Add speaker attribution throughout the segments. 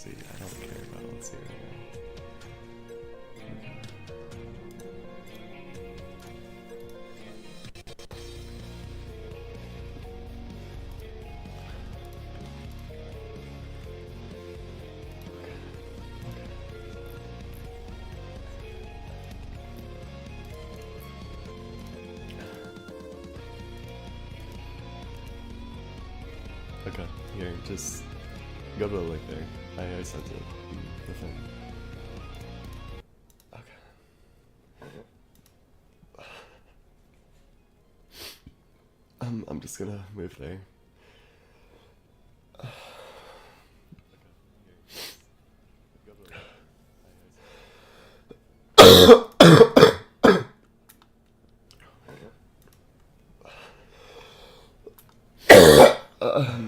Speaker 1: see. I don't care about let's see right now. Okay, here, just go to the link there. I sent it. The thing. Okay. I'm just gonna move there.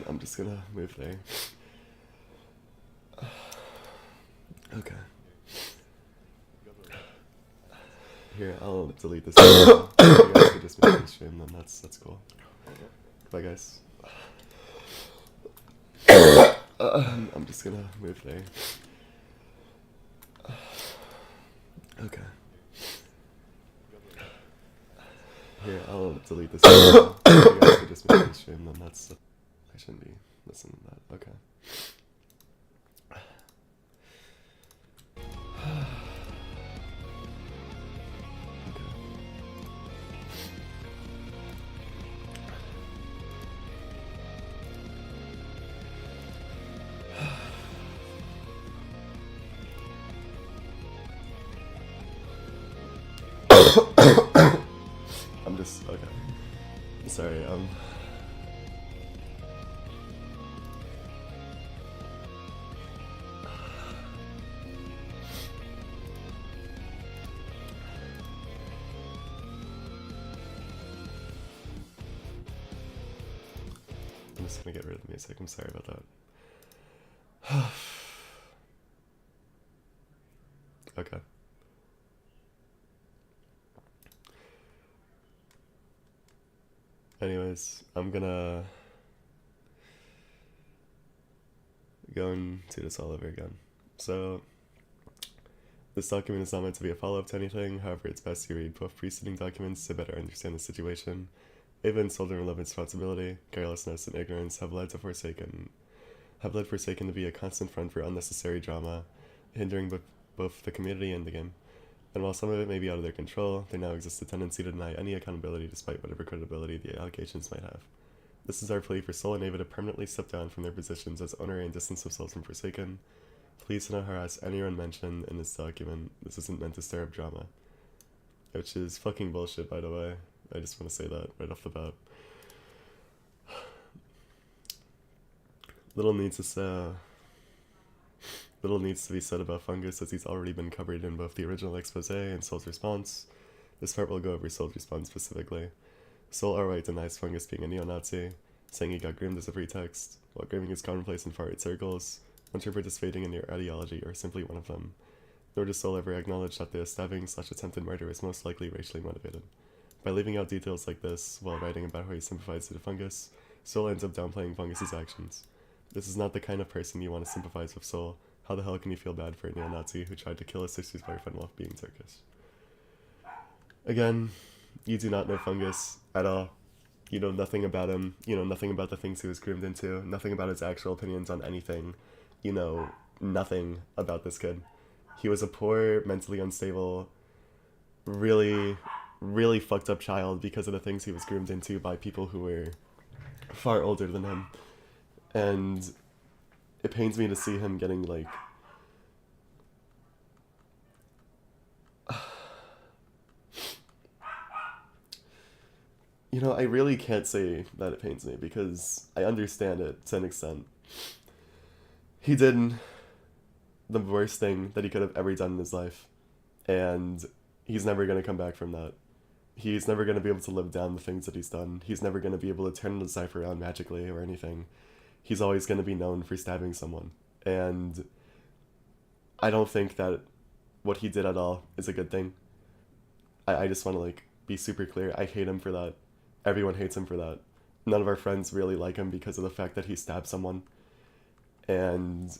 Speaker 1: I'm just gonna move there. Okay. Here, I'll delete this. If you guys could just make the stream, then that's cool. Bye, guys. I'm just gonna move there. Okay. Here, I'll delete this. If you guys could just make the stream, then that's. I shouldn't be listening to that. Okay. I'm just okay. Sorry. I'm just gonna get rid of the music. I'm sorry about that. Okay. Anyways, I'm gonna go and do this all over again. So, this document is not meant to be a follow-up to anything, however it's best you read both preceding documents to better understand the situation. Events holding relevant responsibility, carelessness, and ignorance have led Forsaken to be a constant front for unnecessary drama, hindering both the community and the game. And while some of it may be out of their control, there now exists a tendency to deny any accountability despite whatever credibility the allegations might have. This is our plea for Soul and Ava to permanently step down from their positions as owner and distance themselves from Forsaken. Please do not harass anyone mentioned in this document. This isn't meant to stir up drama. Which is fucking bullshit, by the way. I just want to say that right off the bat. Little needs to be said about Fungus, as he's already been covered in both the original expose and Soul's response. This part will go over Soul's response specifically. Soul outright denies Fungus being a neo-Nazi, saying he got groomed as a pretext, while grooming is commonplace in far-right circles, once you're participating in your ideology or simply one of them. Nor does Soul ever acknowledge that the stabbing/attempted murder is most likely racially motivated. By leaving out details like this, while writing about how he sympathizes with Fungus, Soul ends up downplaying Fungus's actions. This is not the kind of person you want to sympathize with, Soul. How the hell can you feel bad for a neo-Nazi who tried to kill his sister's boyfriend while being Turkish? Again, you do not know Fungus at all. You know nothing about him. You know nothing about the things he was groomed into. Nothing about his actual opinions on anything. You know nothing about this kid. He was a poor, mentally unstable, really, really fucked up child because of the things he was groomed into by people who were far older than him. And it pains me to see him getting, like, you know, I really can't say that it pains me because I understand it to an extent. He did the worst thing that he could have ever done in his life, and he's never going to come back from that. He's never going to be able to live down the things that he's done. He's never going to be able to turn his life around magically or anything. He's always going to be known for stabbing someone. And I don't think that what he did at all is a good thing. I just want to, like, be super clear. I hate him for that. Everyone hates him for that. None of our friends really like him because of the fact that he stabbed someone. And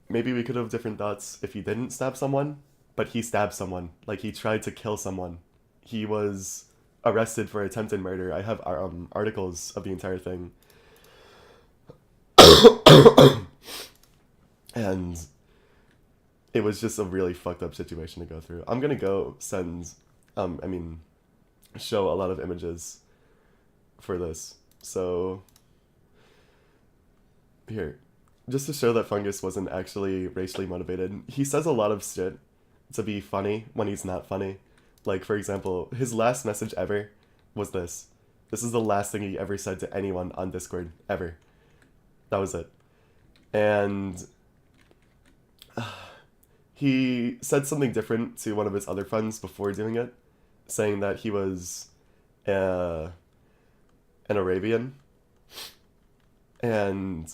Speaker 1: maybe we could have different thoughts if he didn't stab someone, but he stabbed someone. Like, he tried to kill someone. He was arrested for attempted murder. I have articles of the entire thing. And it was just a really fucked up situation to go through. I'm gonna go send, show a lot of images for this. So, here. Just to show that Fungus wasn't actually racially motivated, he says a lot of shit to be funny when he's not funny. Like, for example, his last message ever was this. This is the last thing he ever said to anyone on Discord, ever. That was it. And he said something different to one of his other friends before doing it, saying that he was an Arabian. And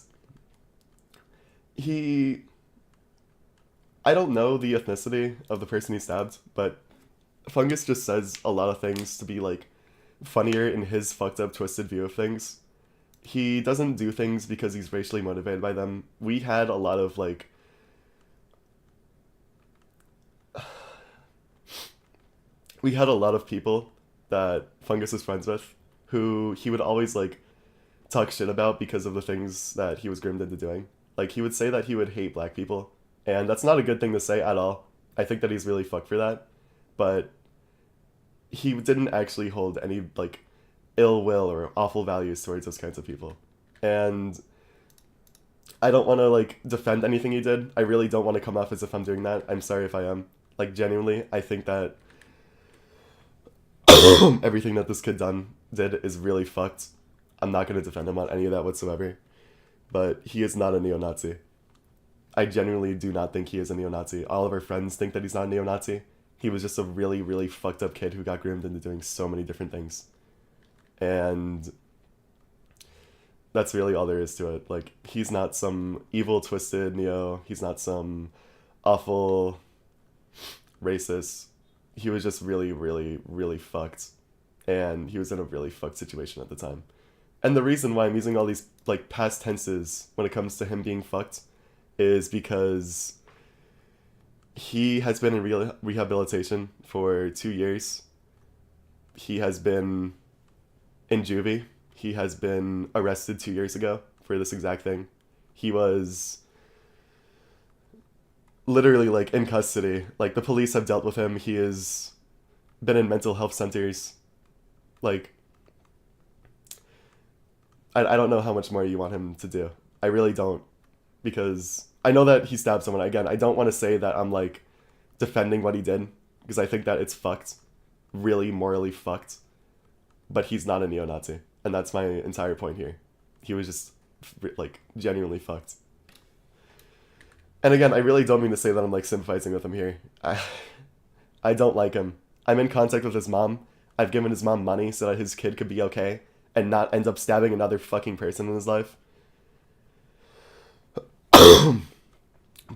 Speaker 1: I don't know the ethnicity of the person he stabbed, but Fungus just says a lot of things to be, like, funnier in his fucked up, twisted view of things. He doesn't do things because he's racially motivated by them. We had a lot of, like, we had a lot of people that Fungus was friends with who he would always, like, talk shit about because of the things that he was groomed into doing. Like, he would say that he would hate black people, and that's not a good thing to say at all. I think that he's really fucked for that, but he didn't actually hold any, like, ill will or awful values towards those kinds of people. And I don't want to, like, defend anything he did. I really don't want to come off as if I'm doing that. I'm sorry if I am. Like, genuinely, I think that everything that this kid did is really fucked. I'm not going to defend him on any of that whatsoever. But he is not a neo-Nazi. I genuinely do not think he is a neo-Nazi. All of our friends think that he's not a neo-Nazi. He was just a really, really fucked up kid who got groomed into doing so many different things. And that's really all there is to it. Like, he's not some evil, twisted neo. He's not some awful racist. He was just really, really, really fucked. And he was in a really fucked situation at the time. And the reason why I'm using all these, like, past tenses when it comes to him being fucked is because he has been in rehabilitation for 2 years. He has been in juvie. He has been arrested 2 years ago for this exact thing. He was literally, like, in custody. Like, the police have dealt with him. He has been in mental health centers. Like, I don't know how much more you want him to do. I really don't. Because I know that he stabbed someone. Again, I don't want to say that I'm, like, defending what he did, because I think that it's fucked. Really morally fucked. But he's not a neo-Nazi. And that's my entire point here. He was just, like, genuinely fucked. And again, I really don't mean to say that I'm, like, sympathizing with him here. I don't like him. I'm in contact with his mom. I've given his mom money so that his kid could be okay and not end up stabbing another fucking person in his life.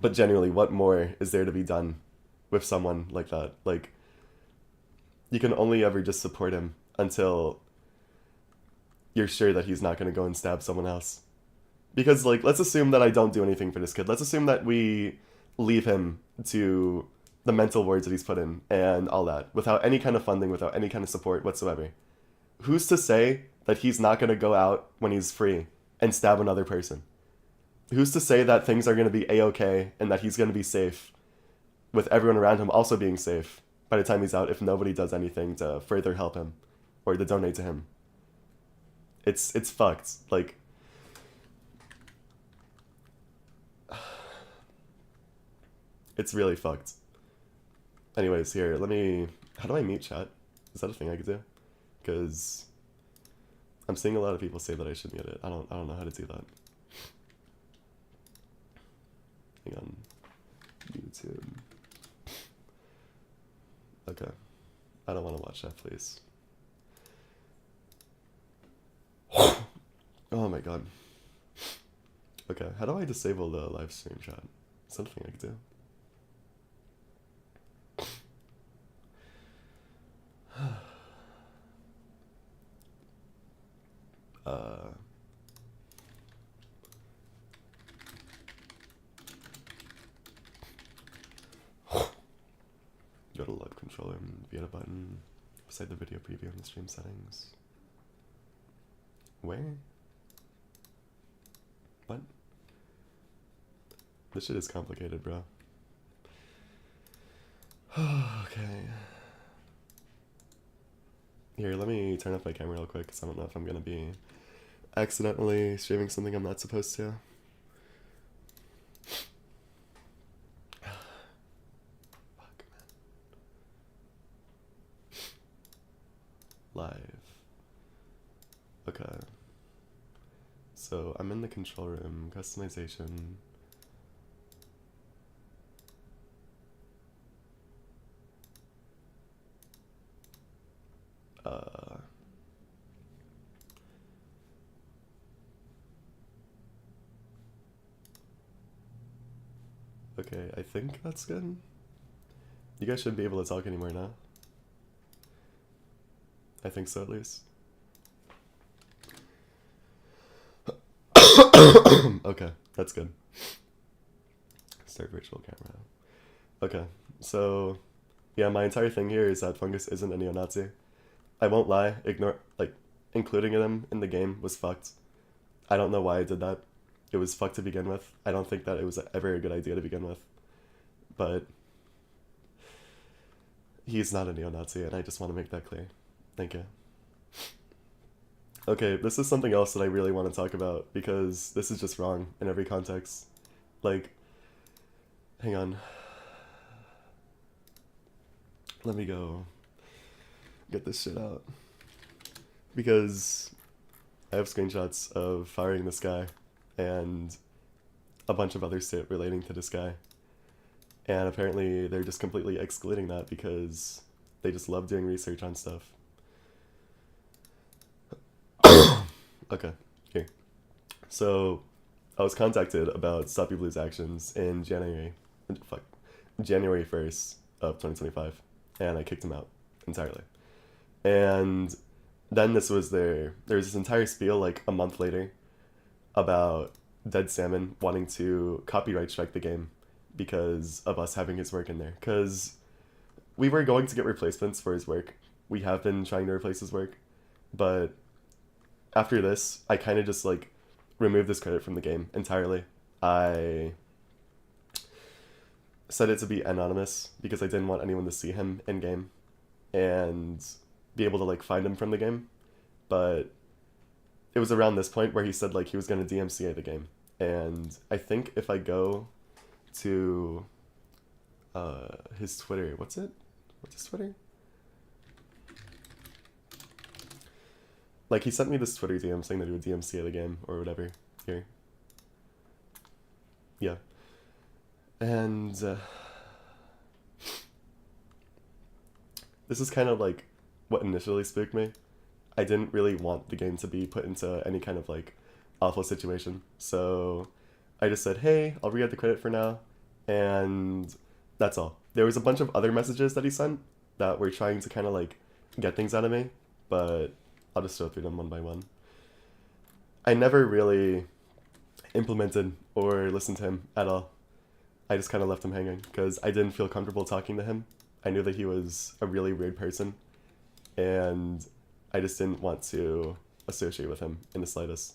Speaker 1: But genuinely, what more is there to be done with someone like that? Like, you can only ever just support him until you're sure that he's not going to go and stab someone else. Because, like, let's assume that I don't do anything for this kid. Let's assume that we leave him to the mental wards that he's put in and all that, without any kind of funding, without any kind of support whatsoever. Who's to say that he's not going to go out when he's free and stab another person? Who's to say that things are going to be a-okay and that he's going to be safe with everyone around him also being safe by the time he's out if nobody does anything to further help him or to donate to him? It's fucked. Like, it's really fucked. Anyways, here, how do I mute chat? Is that a thing I could do? Because I'm seeing a lot of people say that I should mute it. I don't know how to do that. Hang on. YouTube. Okay. I don't want to watch that, please. Oh my god. Okay, how do I disable the live stream chat? Is that a thing I could do? go and be at a button beside the video preview in the stream settings. Where? What? This shit is complicated, bro. Okay. Here, let me turn off my camera real quick because I don't know if I'm gonna be accidentally streaming something I'm not supposed to. Fuck, man. Live. Okay. So I'm in the control room, customization. Okay, I think that's good. You guys shouldn't be able to talk anymore now. I think so, at least. Okay, that's good. Start virtual camera. Okay, so yeah, my entire thing here is that Fungus isn't a neo-Nazi. I won't lie, including him in the game was fucked. I don't know why I did that. It was fucked to begin with. I don't think that it was ever a good idea to begin with. But he's not a neo-Nazi, and I just want to make that clear. Thank you. Okay, this is something else that I really want to talk about, because this is just wrong in every context. Like, hang on. Let me go get this shit out. Because I have screenshots of firing this guy and a bunch of other shit relating to this guy. And apparently they're just completely excluding that because they just love doing research on stuff. Okay, here. So I was contacted about Stoppy Blue's actions in January 1st of 2025, and I kicked him out entirely. And then there's this entire spiel like a month later about Dead Salmon wanting to copyright strike the game because of us having his work in there. Because we were going to get replacements for his work. We have been trying to replace his work, but after this, I kind of just like removed this credit from the game entirely. I set it to be anonymous because I didn't want anyone to see him in game and be able to like find him from the game. But it was around this point where he said like he was going to DMCA the game, and I think if I go to his Twitter, what's his Twitter? Like, he sent me this Twitter DM saying that he would DMCA the game, or whatever. Here. Yeah. And, this is kind of, like, what initially spooked me. I didn't really want the game to be put into any kind of, like, awful situation. So, I just said, hey, I'll re-add the credit for now. And that's all. There was a bunch of other messages that he sent that were trying to kind of, like, get things out of me. But I'll just go through them one by one. I never really implemented or listened to him at all. I just kind of left him hanging because I didn't feel comfortable talking to him. I knew that he was a really weird person, and I just didn't want to associate with him in the slightest.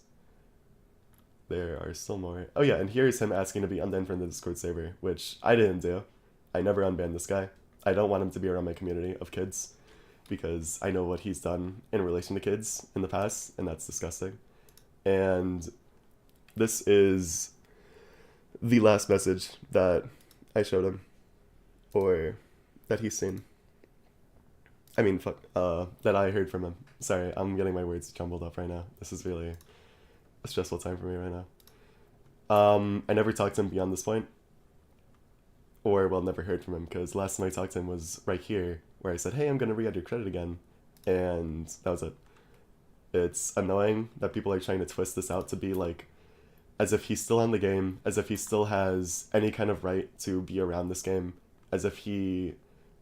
Speaker 1: There are still more. Oh yeah, and here's him asking to be unbanned from the Discord server, which I didn't do. I never unbanned this guy. I don't want him to be around my community of kids, because I know what he's done in relation to kids in the past, and that's disgusting. And this is the last message that I showed him, or that he's seen. I mean, that I heard from him. Sorry, I'm getting my words jumbled up right now. This is really a stressful time for me right now. I never talked to him beyond this point, or, well, never heard from him, because last time I talked to him was right here, where I said, hey, I'm going to re-add your credit again, and that was it. It's annoying that people are trying to twist this out to be, like, as if he's still on the game, as if he still has any kind of right to be around this game, as if he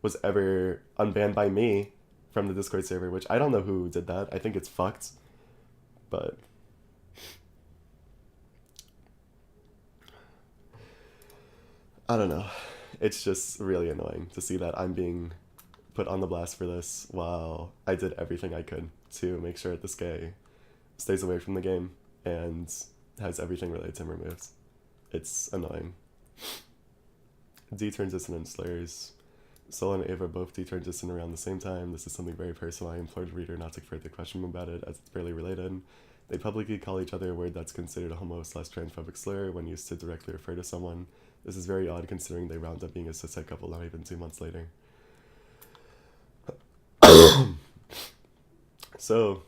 Speaker 1: was ever unbanned by me from the Discord server, which I don't know who did that. I think it's fucked, but I don't know. It's just really annoying to see that I'm being put on the blast for this while I did everything I could to make sure that this guy stays away from the game and has everything related to him removed. It's annoying. D-turn dissonant slurs. Sol and Ava both D-turn dissonant around the same time. This is something very personal. I implored the reader not to further question them about it, as it's barely related. They publicly call each other a word that's considered a homo/transphobic slur when used to directly refer to someone. This is very odd considering they wound up being a cis-het couple not even 2 months later. So,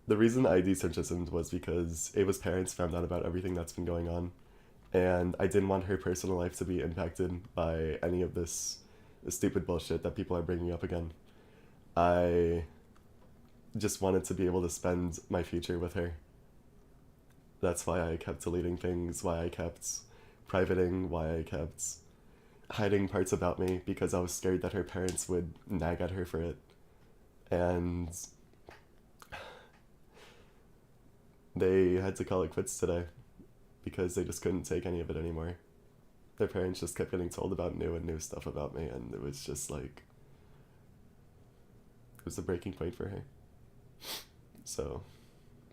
Speaker 1: the reason I detransitioned was because Ava's parents found out about everything that's been going on, and I didn't want her personal life to be impacted by any of this stupid bullshit that people are bringing up again. I just wanted to be able to spend my future with her. That's why I kept deleting things, why I kept privating, why I kept hiding parts about me, because I was scared that her parents would nag at her for it. And they had to call it quits today because they just couldn't take any of it anymore. Their parents just kept getting told about new stuff about me, and it was just like, it was a breaking point for her. So,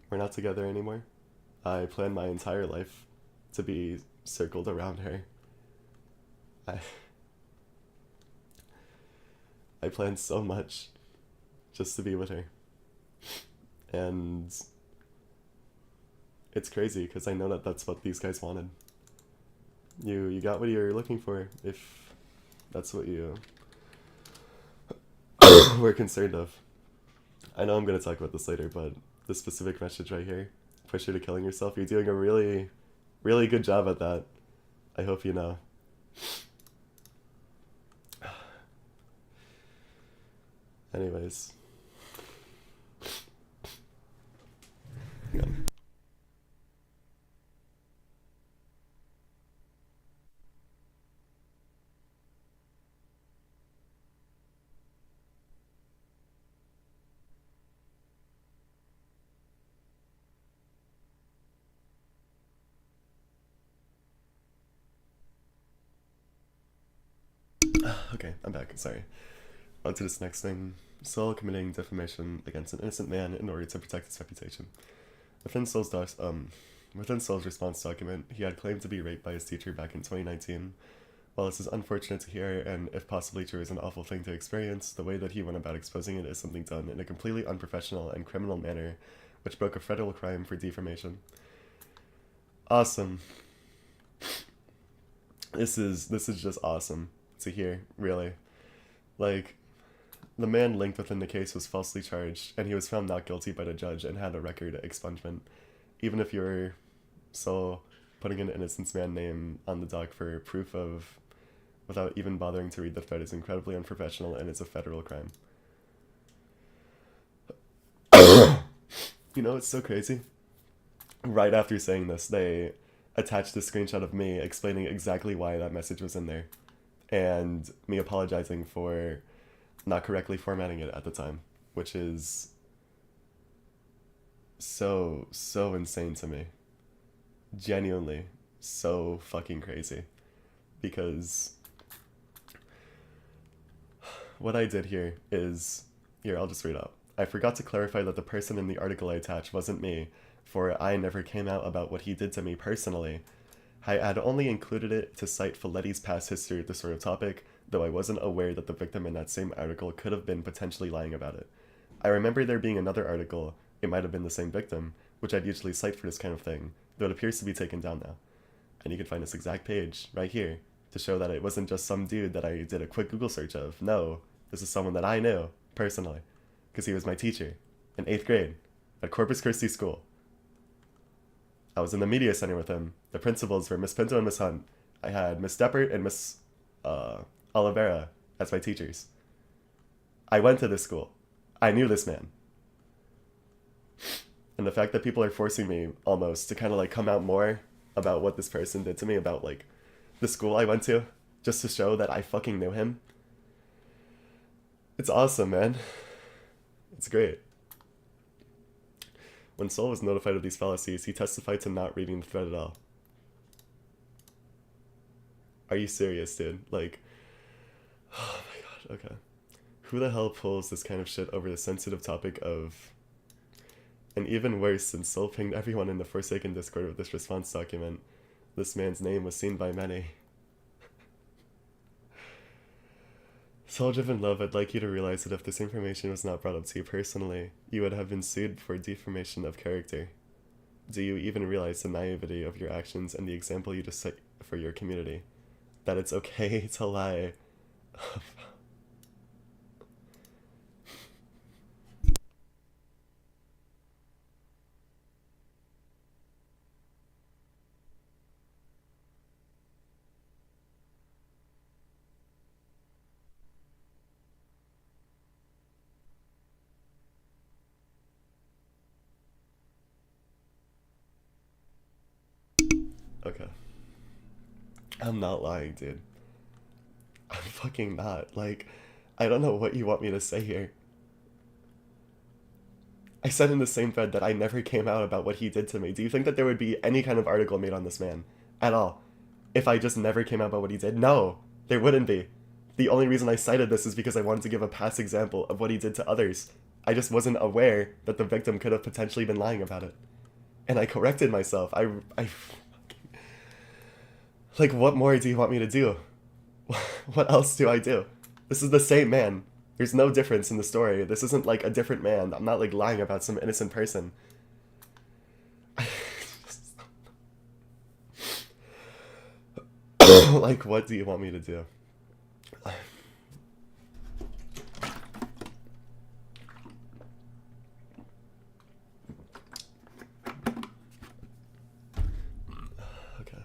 Speaker 1: we're not together anymore. I planned my entire life to be circled around her. I planned so much just to be with her. And it's crazy because I know that that's what these guys wanted. You got what you're looking for if that's what you were concerned of. I know I'm going to talk about this later, but this specific message right here, push you to killing yourself, you're doing a really, really good job at that. I hope you know. Anyways. Yeah. Okay, I'm back. Sorry. On to this next thing. Sol committing defamation against an innocent man in order to protect his reputation. Within Sol's response document, he had claimed to be raped by his teacher back in 2019. While this is unfortunate to hear, and if possibly true is an awful thing to experience, the way that he went about exposing it is something done in a completely unprofessional and criminal manner, which broke a federal crime for defamation. Awesome. This is just awesome to hear, really. Like, the man linked within the case was falsely charged, and he was found not guilty by the judge and had a record expungement. Even if you're so putting an innocent man name on the doc for proof of, without even bothering to read the thread, is incredibly unprofessional, and it's a federal crime. You know, it's so crazy. Right after saying this, they attached a screenshot of me explaining exactly why that message was in there, and me apologizing for not correctly formatting it at the time, which is so insane to me. Genuinely so fucking crazy. Because what I did here is, here, I'll just read out. I forgot to clarify that the person in the article I attached wasn't me, for I never came out about what he did to me personally. I had only included it to cite Folletti's past history with this sort of topic, though I wasn't aware that the victim in that same article could have been potentially lying about it. I remember there being another article, it might have been the same victim, which I'd usually cite for this kind of thing, though it appears to be taken down now. And you can find this exact page, right here, to show that it wasn't just some dude that I did a quick Google search of. No, this is someone that I knew, personally, because he was my teacher, in 8th grade, at Corpus Christi School. I was in the media center with him. The principals were Miss Pinto and Miss Hunt. I had Miss Deppert and Miss Oliveira as my teachers. I went to this school. I knew this man. And the fact that people are forcing me almost to kind of like come out more about what this person did to me, about like the school I went to, just to show that I fucking knew him. It's awesome, man. It's great. When Sol was notified of these fallacies, he testified to not reading the thread at all. Are you serious, dude? Like, oh Okay. Who the hell pulls this kind of shit over the sensitive topic of... And even worse, since Sol pinged everyone in the Forsaken Discord with this response document, this man's name was seen by many. Soul-driven love, I'd like you to realize that if this information was not brought up to you personally, you would have been sued for defamation of character. Do you even realize the naivety of your actions and the example you just set for your community? That it's okay to lie. Okay. I'm not lying, dude. I'm fucking not. Like, I don't know what you want me to say here. I said in the same thread that I never came out about what he did to me. Do you think that there would be any kind of article made on this man? At all? If I just never came out about what he did? No, there wouldn't be. The only reason I cited this is because I wanted to give a past example of what he did to others. I just wasn't aware that the victim could have potentially been lying about it. And I corrected myself. Like, what more do you want me to do? What else do I do? This is the same man. There's no difference in the story. This isn't like a different man. I'm not like lying about some innocent person. Like, what do you want me to do? Okay.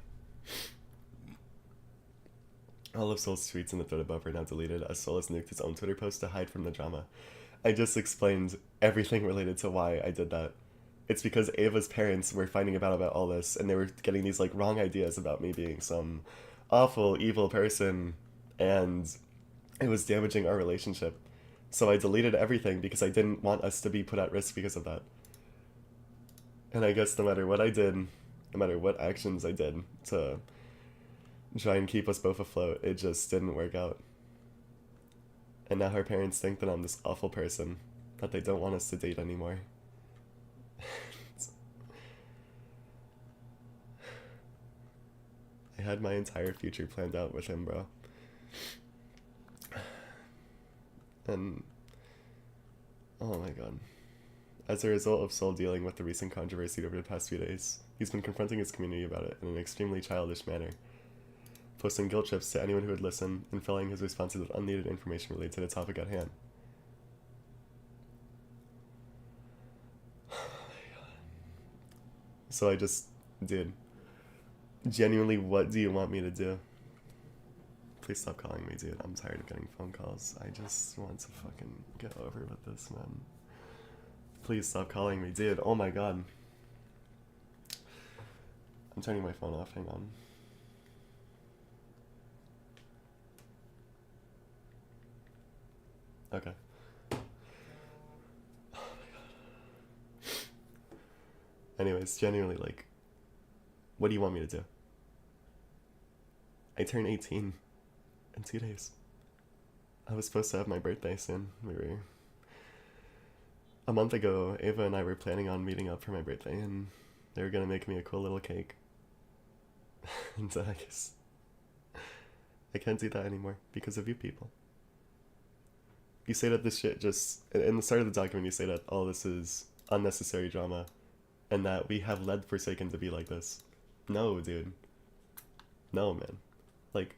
Speaker 1: All of Sol's tweets in the thread above are now deleted, as Sol has nuked his own Twitter post to hide from the drama. I just explained everything related to why I did that. It's because Ava's parents were finding about all this, and they were getting these like wrong ideas about me being some awful, evil person, and it was damaging our relationship. So I deleted everything because I didn't want us to be put at risk because of that. And I guess no matter what I did, no matter what actions I did to try and keep us both afloat, it just didn't work out. And now her parents think that I'm this awful person, that they don't want us to date anymore. I had my entire future planned out with him, bro. And oh my god. As a result of Sol dealing with the recent controversy over the past few days, he's been confronting his community about it in an extremely childish manner, posting guilt trips to anyone who would listen, and filling his responses with unneeded information related to the topic at hand. Oh my god. So I just did. Genuinely, what do you want me to do? Please stop calling me, dude. I'm tired of getting phone calls. I just want to fucking get over with this, man. Please stop calling me, dude. Oh my god. I'm turning my phone off. Hang on. Okay. Oh my god. Anyways, genuinely, like, what do you want me to do? I turn 18 in 2 days. I was supposed to have my birthday soon. A month ago, Ava and I were planning on meeting up for my birthday, and they were gonna make me a cool little cake. And I guess I can't do that anymore because of you people. You say that this shit just... In the start of the document, you say that all this is unnecessary drama, and that we have led Forsaken to be like this. No, dude. No, man. Like,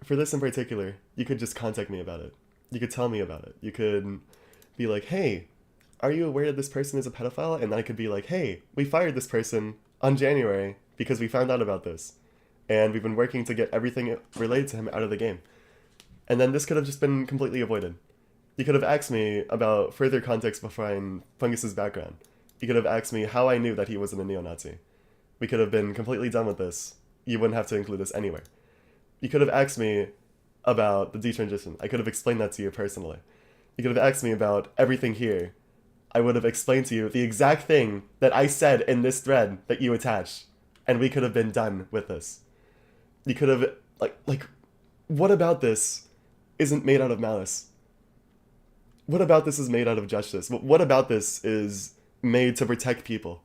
Speaker 1: for this in particular, you could just contact me about it. You could tell me about it. You could be like, hey, are you aware that this person is a pedophile? And then I could be like, hey, we fired this person on January because we found out about this. And we've been working to get everything related to him out of the game. And then this could have just been completely avoided. You could have asked me about further context behind Fungus's background. You could have asked me how I knew that he wasn't a neo-Nazi. We could have been completely done with this. You wouldn't have to include this anywhere. You could have asked me about the detransition. I could have explained that to you personally. You could have asked me about everything here. I would have explained to you the exact thing that I said in this thread that you attached. And we could have been done with this. You could have, like, what about this isn't made out of malice? What about this is made out of justice? What about this is made to protect people?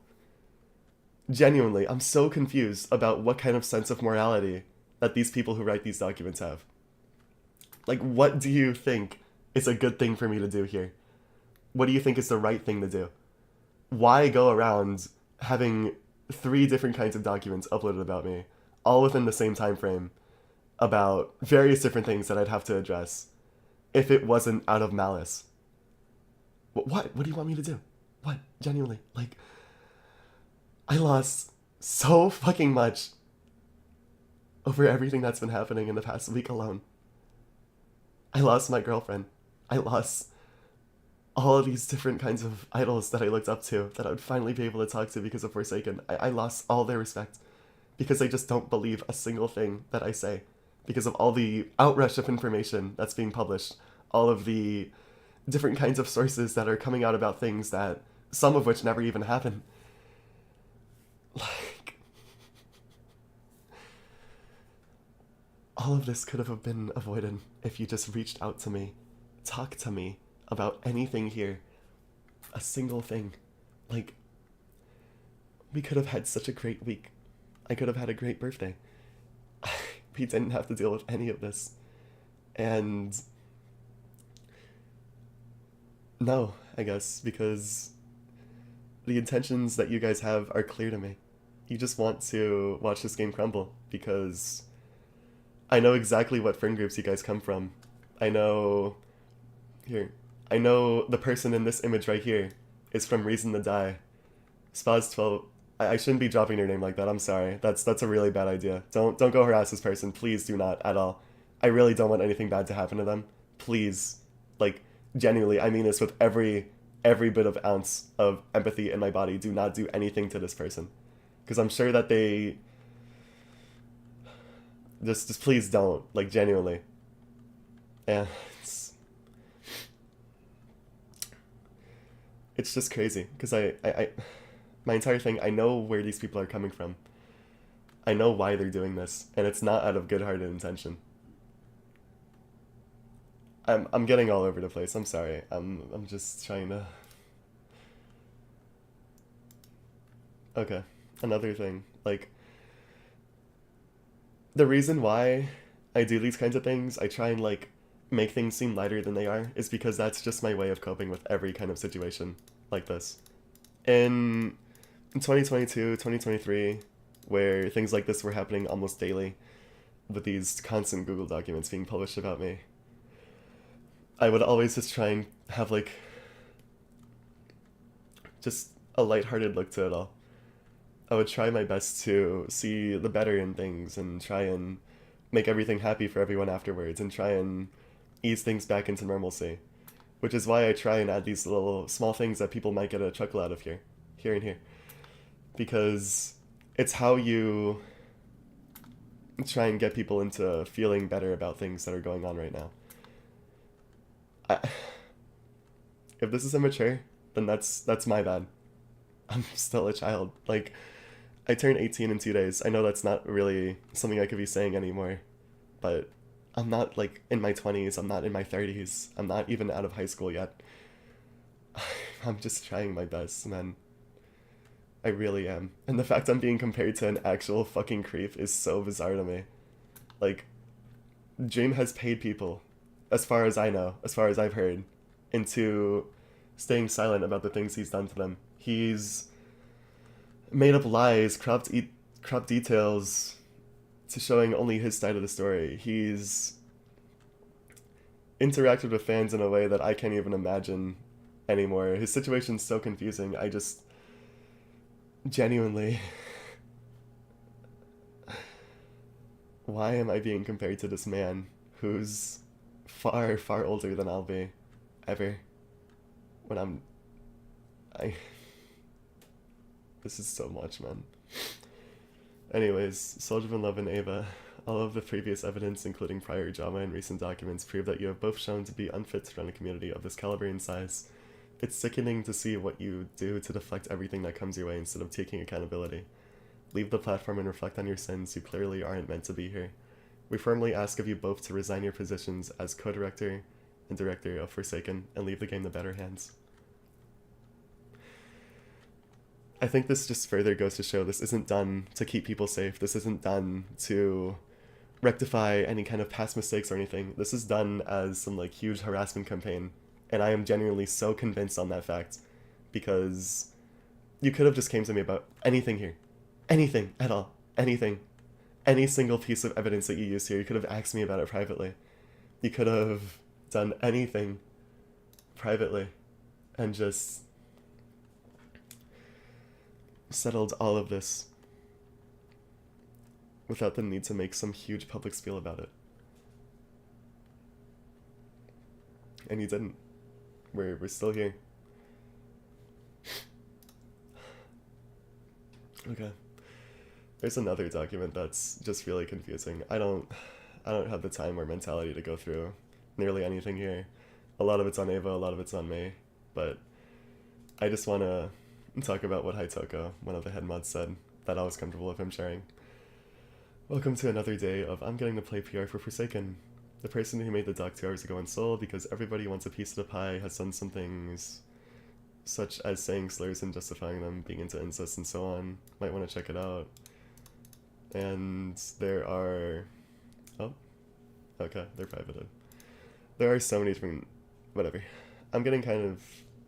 Speaker 1: Genuinely, I'm so confused about what kind of sense of morality that these people who write these documents have. Like, what do you think is a good thing for me to do here? What do you think is the right thing to do? Why go around having 3 different kinds of documents uploaded about me, all within the same time frame, about various different things that I'd have to address, if it wasn't out of malice? What? What do you want me to do? What? Genuinely. Like, I lost so fucking much over everything that's been happening in the past week alone. I lost my girlfriend. I lost all of these different kinds of idols that I looked up to that I would finally be able to talk to because of Forsaken. I lost all their respect because they just don't believe a single thing that I say because of all the outrush of information that's being published, all of the different kinds of sources that are coming out about things that some of which never even happened. Like, all of this could have been avoided if you just reached out to me, talked to me about anything here, a single thing. Like, we could have had such a great week. I could have had a great birthday. We didn't have to deal with any of this. And no, I guess, because the intentions that you guys have are clear to me. You just want to watch this game crumble because I know exactly what friend groups you guys come from. I know... Here. I know the person in this image right here is from Reason to Die. Spaz12... I shouldn't be dropping your name like that, I'm sorry. That's a really bad idea. Don't go harass this person, please do not, at all. I really don't want anything bad to happen to them. Please. Like, genuinely, I mean this with every bit of ounce of empathy in my body. Do not do anything to this person. Because I'm sure that they... Just please don't. Like, genuinely. Yeah, it's just crazy. Because my entire thing, I know where these people are coming from. I know why they're doing this. And it's not out of good-hearted intention. I'm getting all over the place. I'm sorry. I'm just trying to... Okay. Another thing. Like, the reason why I do these kinds of things, I try and, like, make things seem lighter than they are, is because that's just my way of coping with every kind of situation like this. In 2022, 2023, where things like this were happening almost daily, with these constant Google documents being published about me, I would always just try and have, like, just a lighthearted look to it all. I would try my best to see the better in things and try and make everything happy for everyone afterwards and try and ease things back into normalcy. Which is why I try and add these little small things that people might get a chuckle out of here and here. Because it's how you try and get people into feeling better about things that are going on right now. If this is immature, then that's my bad. I'm still a child. Like, I turned 18 in 2 days. I know that's not really something I could be saying anymore, but I'm not, like, in my 20s. I'm not in my 30s. I'm not even out of high school yet. I'm just trying my best, man. I really am. And the fact I'm being compared to an actual fucking creep is so bizarre to me. Like, Dream has paid people, as far as I know, as far as I've heard, into staying silent about the things he's done to them. He's made up lies, cropped details to showing only his side of the story. He's interacted with fans in a way that I can't even imagine anymore. His situation's so confusing. I just genuinely... Why am I being compared to this man who's far, far older than I'll be, ever, when This is so much, man. Anyways, Soldier of Love and Ava, all of the previous evidence, including prior drama and recent documents, prove that you have both shown to be unfit to run a community of this caliber and size. It's sickening to see what you do to deflect everything that comes your way instead of taking accountability. Leave the platform and reflect on your sins. You clearly aren't meant to be here. We formally ask of you both to resign your positions as co-director and director of Forsaken and leave the game in better hands. I think this just further goes to show this isn't done to keep people safe. This isn't done to rectify any kind of past mistakes or anything. This is done as some like huge harassment campaign. And I am genuinely so convinced on that fact, because you could have just came to me about anything here. Anything at all. Anything. Any single piece of evidence that you used here. You could have asked me about it privately. You could have done anything privately and just settled all of this without the need to make some huge public spiel about it. And you didn't. We're still here. Okay. There's another document that's just really confusing. I don't have the time or mentality to go through nearly anything here. A lot of it's on Ava, a lot of it's on me, but I just want to talk about what Haitoko, one of the head mods, said that I was comfortable with him sharing. Welcome to another day of I'm getting to play PR for Forsaken. The person who made the doc 2 hours ago in Seoul, because everybody wants a piece of the pie, has done some things such as saying slurs and justifying them, being into incest and so on. Might want to check it out. And there are... Oh. Okay, they're privated. There are so many different... Whatever. I'm getting kind of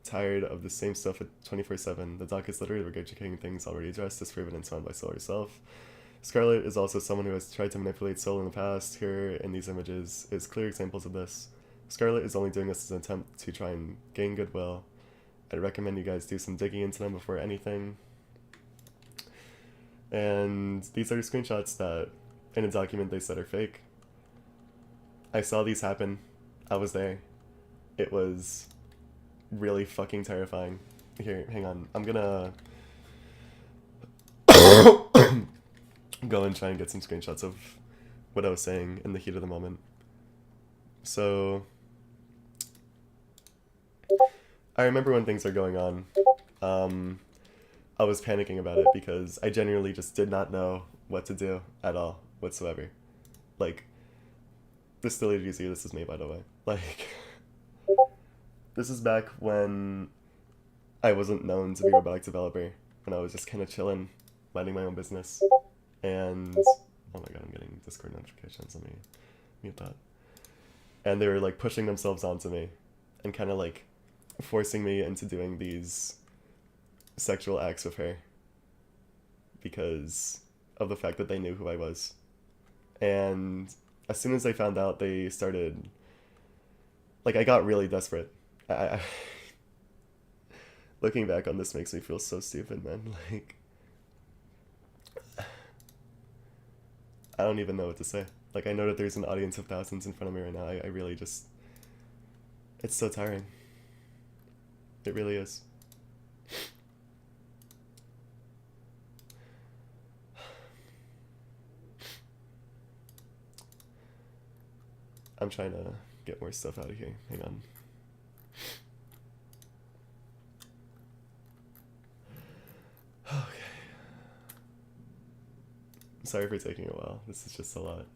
Speaker 1: tired of the same stuff at 24/7. The doc is literally regurgitating things already addressed, disproven and so on by Soul herself. Scarlet is also someone who has tried to manipulate Soul in the past. Here, in these images, is clear examples of this. Scarlet is only doing this as an attempt to try and gain goodwill. I'd recommend you guys do some digging into them before anything. And these are screenshots that, in a document, they said are fake. I saw these happen. I was there. It was really fucking terrifying. Here, hang on. I'm gonna go and try and get some screenshots of what I was saying in the heat of the moment. So, I remember when things are going on, I was panicking about it because I genuinely just did not know what to do at all, whatsoever. Like, this deleted user, this is me, by the way. Like, this is back when I wasn't known to be a robotic developer, when I was just kind of chilling, minding my own business. And, oh my god, I'm getting Discord notifications, let me mute that. And they were like pushing themselves onto me and kind of like forcing me into doing these sexual acts with her because of the fact that they knew who I was. And as soon as they found out, they started, like, I got really desperate. I looking back on this makes me feel so stupid, man. Like, I don't even know what to say. Like, I know that there's an audience of thousands in front of me right now. I really just... It's so tiring. It really is. I'm trying to get more stuff out of here. Hang on. Okay. Sorry for taking a while. This is just a lot.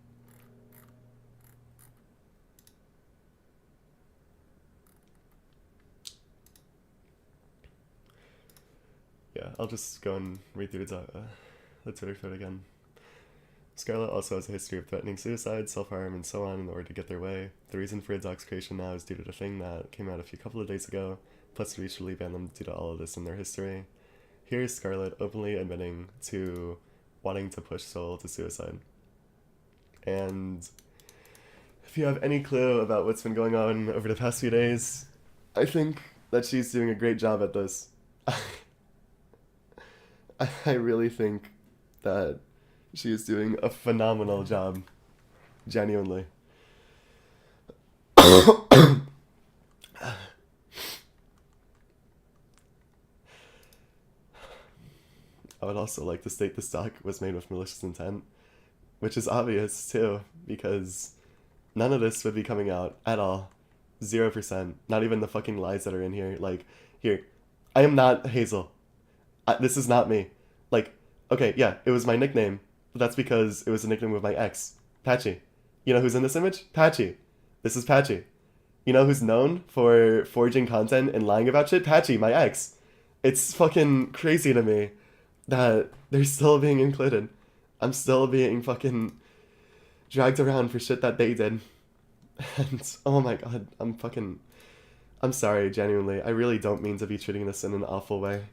Speaker 1: Yeah, I'll just go and read through the Twitter thread again. Scarlet also has a history of threatening suicide, self-harm, and so on in order to get their way. The reason for Doc's creation now is due to the thing that came out a couple of days ago, plus we recently banned them due to all of this in their history. Here is Scarlet openly admitting to wanting to push Soul to suicide. And if you have any clue about what's been going on over the past few days, I think that she's doing a great job at this. I really think that she is doing a phenomenal job. Genuinely. I would also like to state this doc was made with malicious intent, which is obvious too, because none of this would be coming out at all. 0%. Not even the fucking lies that are in here. Like, here, I am not Hazel. This is not me. Like, okay, yeah, it was my nickname, but that's because it was a nickname with my ex, Patchy. You know who's in this image? Patchy. This is Patchy. You know who's known for forging content and lying about shit? Patchy, my ex. It's fucking crazy to me that they're still being included. I'm still being fucking dragged around for shit that they did. And oh my god, I'm sorry, genuinely. I really don't mean to be treating this in an awful way.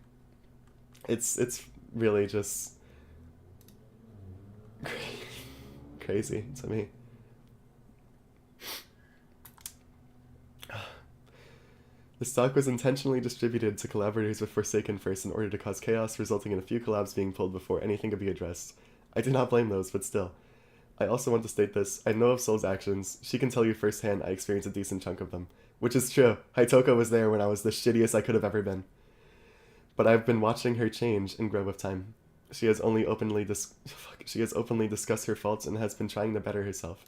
Speaker 1: It's really just crazy to me. The stock was intentionally distributed to collaborators with Forsaken first in order to cause chaos, resulting in a few collabs being pulled before anything could be addressed. I do not blame those, but still. I also want to state this. I know of Soul's actions. She can tell you firsthand I experienced a decent chunk of them. Which is true. Haitoko was there when I was the shittiest I could have ever been. But I've been watching her change and grow with time. She has openly discussed her faults and has been trying to better herself.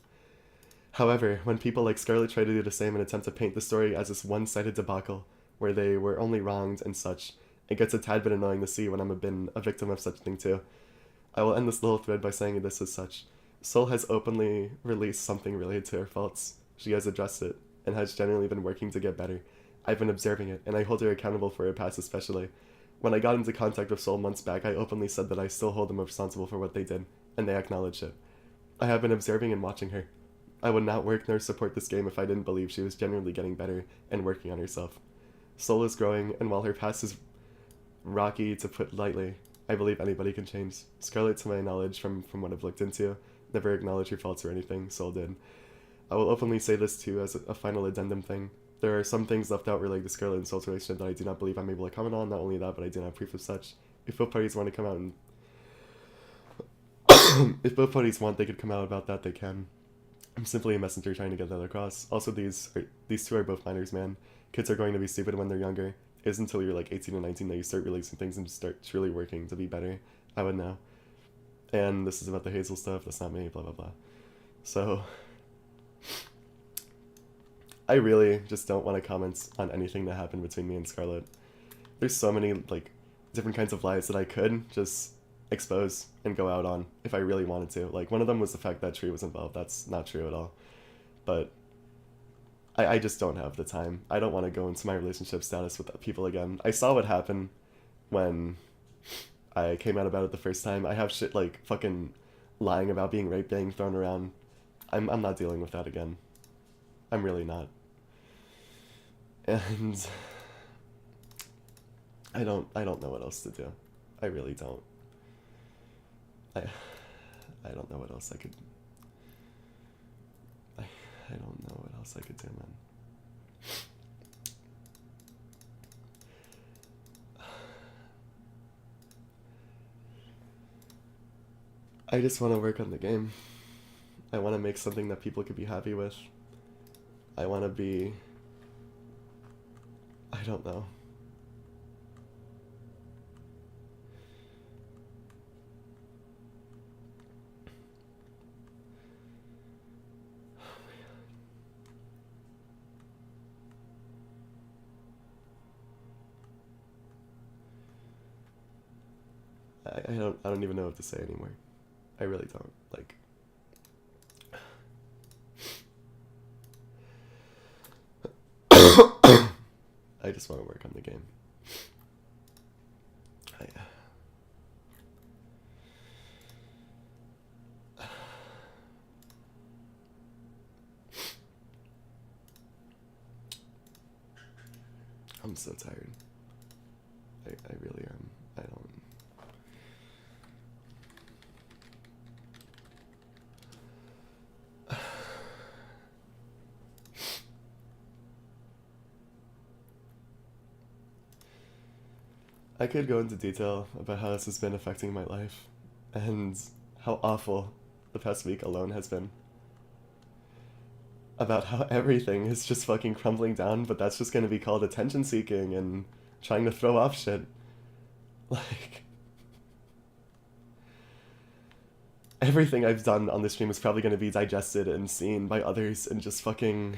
Speaker 1: However, when people like Scarlet try to do the same and attempt to paint the story as this one-sided debacle, where they were only wronged and such, it gets a tad bit annoying to see when I've been a victim of such thing too. I will end this little thread by saying this as such. Soul has openly released something related to her faults. She has addressed it, and has genuinely been working to get better. I've been observing it, and I hold her accountable for her past especially. When I got into contact with Soul months back, I openly said that I still hold them responsible for what they did, and they acknowledged it. I have been observing and watching her. I would not work nor support this game if I didn't believe she was genuinely getting better and working on herself. Soul is growing, and while her past is rocky to put lightly, I believe anybody can change. Scarlet, to my knowledge from what I've looked into, never acknowledged her faults or anything. Soul did. I will openly say this too as a final addendum thing. There are some things left out related to Scarlet and Soul's relationship that I do not believe I'm able to comment on. Not only that, but I do not have proof of such. If both parties want to come out and if both parties want, they could come out about that. They can. I'm simply a messenger trying to get that across. Also, these two are both minors, man. Kids are going to be stupid when they're younger. It isn't until you're like 18 or 19 that you start releasing things and start truly working to be better. I would know. And this is about the Hazel stuff. That's not me. Blah blah blah. So I really just don't want to comment on anything that happened between me and Scarlet. There's so many like different kinds of lies that I could just expose and go out on if I really wanted to. Like one of them was the fact that Tree was involved. That's not true at all. But I just don't have the time. I don't want to go into my relationship status with people again. I saw what happened when I came out about it the first time. I have shit like fucking lying about being raped being thrown around. I'm not dealing with that again. I'm really not. And I don't know what else to do. I really don't. I don't know what else I could. I don't know what else I could do, man. I just want to work on the game. I want to make something that people could be happy with. I want to be. I don't know. I don't even know what to say anymore. I really don't. Like I just want to work on the game. I'm so tired. I really am. I don't. I could go into detail about how this has been affecting my life and how awful the past week alone has been. About how everything is just fucking crumbling down, but that's just gonna be called attention seeking and trying to throw off shit. Like, everything I've done on this stream is probably gonna be digested and seen by others and just fucking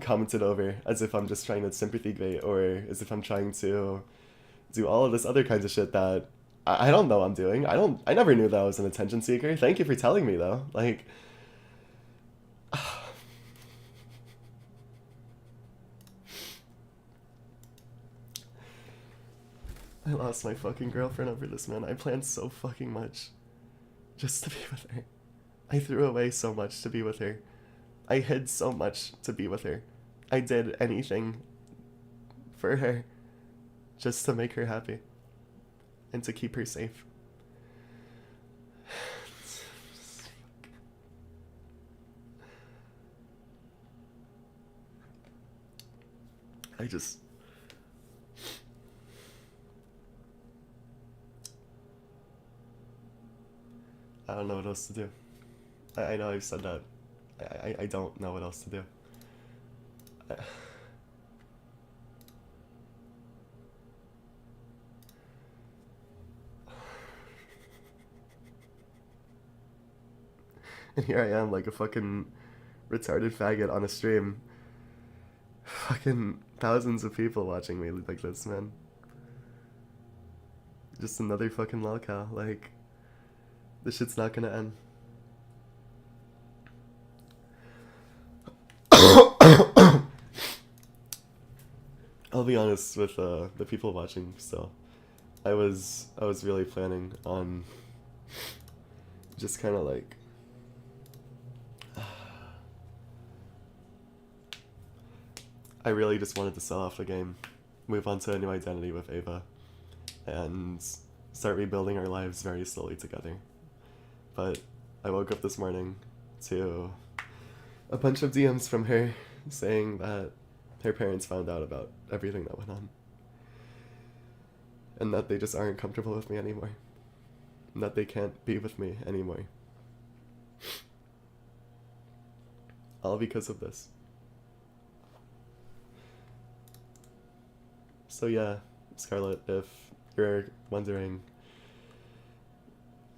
Speaker 1: commented over as if I'm just trying to sympathy bait or as if I'm trying to do all of this other kinds of shit that I don't know I'm doing. I never knew that I was an attention seeker. Thank you for telling me though. Like, I lost my fucking girlfriend over this, man. I planned so fucking much just to be with her. I threw away so much to be with her. I hid so much to be with her. I did anything for her just to make her happy and to keep her safe. I don't know what else to do. I know I've said that. I don't know what else to do. And here I am, like a fucking retarded faggot on a stream. Fucking thousands of people watching me like this, man. Just another fucking lolcow. Like, this shit's not gonna end. I'll be honest with the people watching still. I was really planning on just kind of like I really just wanted to sell off the game, move on to a new identity with Ava, and start rebuilding our lives very slowly together. But I woke up this morning to a bunch of DMs from her saying that her parents found out about everything that went on. And that they just aren't comfortable with me anymore. And that they can't be with me anymore. All because of this. So yeah, Scarlett, if you're wondering,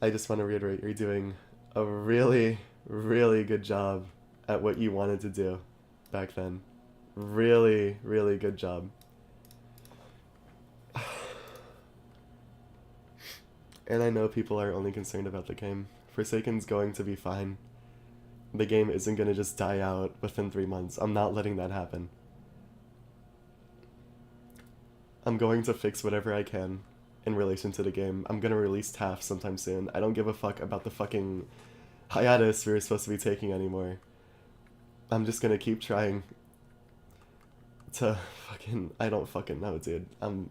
Speaker 1: I just want to reiterate, you're doing a really, really good job at what you wanted to do back then. Really, really good job. And I know people are only concerned about the game. Forsaken's going to be fine. The game isn't going to just die out within 3 months. I'm not letting that happen. I'm going to fix whatever I can in relation to the game. I'm going to release TAF sometime soon. I don't give a fuck about the fucking hiatus we were supposed to be taking anymore. I'm just going to keep trying to fucking... I don't fucking know, dude. I'm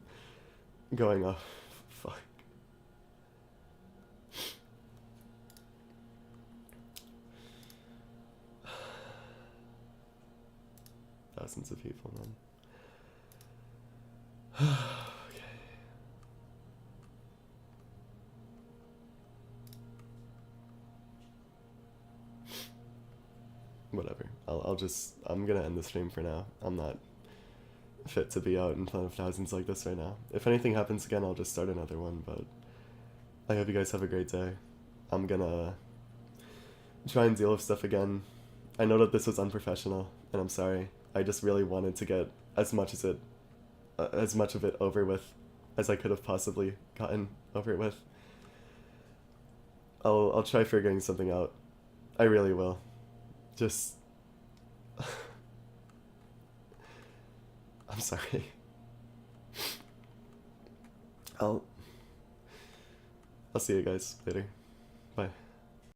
Speaker 1: going off. Fuck. Thousands of people, man. Okay. Whatever. I'm gonna end the stream for now. I'm not fit to be out in front of thousands like this right now. If anything happens again, I'll just start another one, but I hope you guys have a great day. I'm gonna try and deal with stuff again. I know that this was unprofessional, and I'm sorry. I just really wanted to get as much of it over with as I could have possibly gotten over it with. I'll try figuring something out. I really will. Just... I'm sorry. I'll see you guys later. Bye.